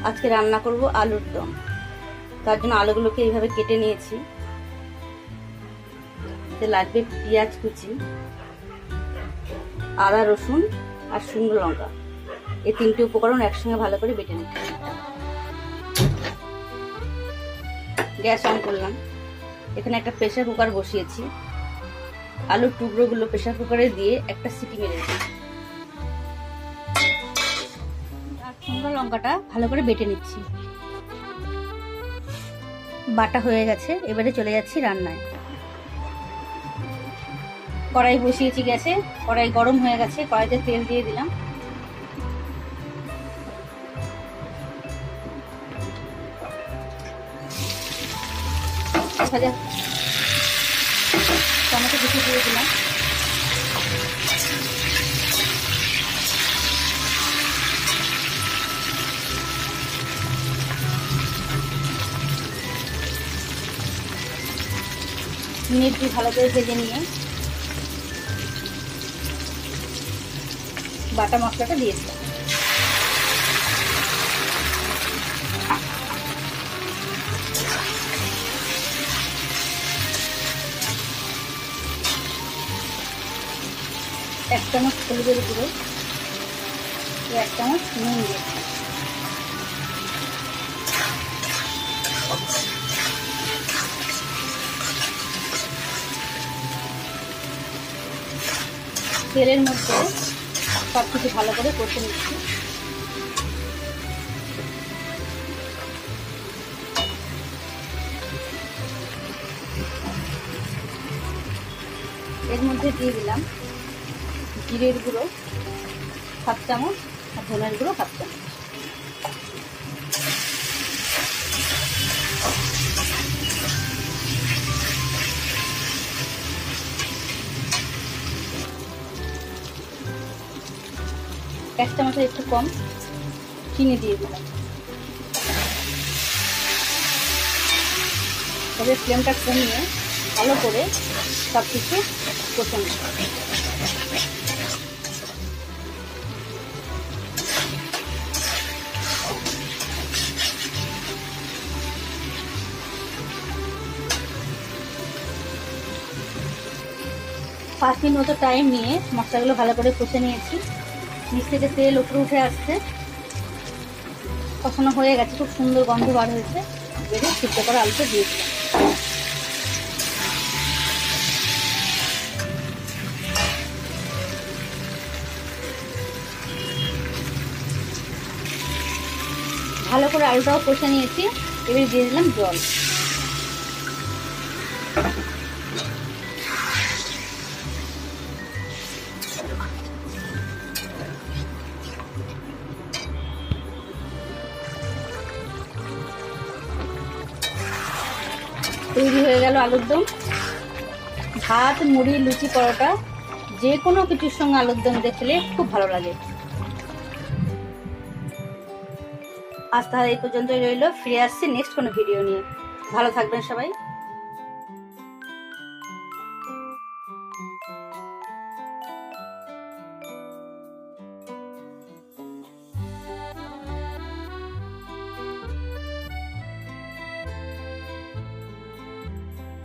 আজকে রান্না করব আলুর দম। তার জন্য আলুগুলোকে এইভাবে কেটে নিয়েছি। লাগবে পেঁয়াজ কুচি, আদা রসুন আর শুকনো লঙ্কা। এই তিনটে উপকরণ একসঙ্গে ভালো করে বেটে নিচ্ছি। গ্যাস অন করলাম। এখানে একটা প্রেসার কুকার বসিয়েছি। আলুর টুকরোগুলো প্রেসার কুকারে দিয়ে একটা সিটি মেরে দিচ্ছি। আর শুকনো লঙ্কাটা ভালো করে বেটে নিচ্ছি। বাটা হয়ে গেছে, এবারে চলে যাচ্ছি রান্নায়। কড়াই বসিয়েছি গ্যাসে, কড়াই গরম হয়ে গেছে, কড়াইতে তেল দিয়ে দিলাম। টমেটো কুচি দিয়ে দিলাম। মিনিট ভালো করে ভেজে নিয়ে বাটা মশলাটা দিয়েছি। এক চামচ হলুদের গুঁড়ো, এক চামচ নুন দিয়েছি। তেলের মধ্যে সব কিছু ভালো করে কষে নিচ্ছি। এর মধ্যে দিয়ে দিলাম জিরের গুঁড়ো 7 চামচ আর ধনের গুঁড়ো 7 চামচ। এক চামচের একটু কম চিনি দিয়ে দিলাম। তবে ফ্লেমটা কমিয়ে ভালো করে সব কিছু কষে নিই। 5 মিনিট মতো টাইম নিয়ে মশলাগুলো ভালো করে কষে নিয়েছি। নিচ থেকে তেল উপরে উঠে আসছে, কষানো হয়ে গেছে, খুব সুন্দর গন্ধ বার হয়েছে। এবারে সিদ্ধ করা আলুটা দিয়েছিলাম। ভালো করে আলুটাও কষে নিয়েছি। এবারে দিয়ে দিলাম জল। তৈরি হয়ে গেল আলুর দম। ভাত, মুড়ি, লুচি, পরোটা যে কোনো কিছুর সঙ্গে আলুর দম দেখলে খুব ভালো লাগে। আজ তাহলে এই পর্যন্তই রইল। ফিরে আসছি নেক্সট কোনো ভিডিও নিয়ে। ভালো থাকবেন সবাই।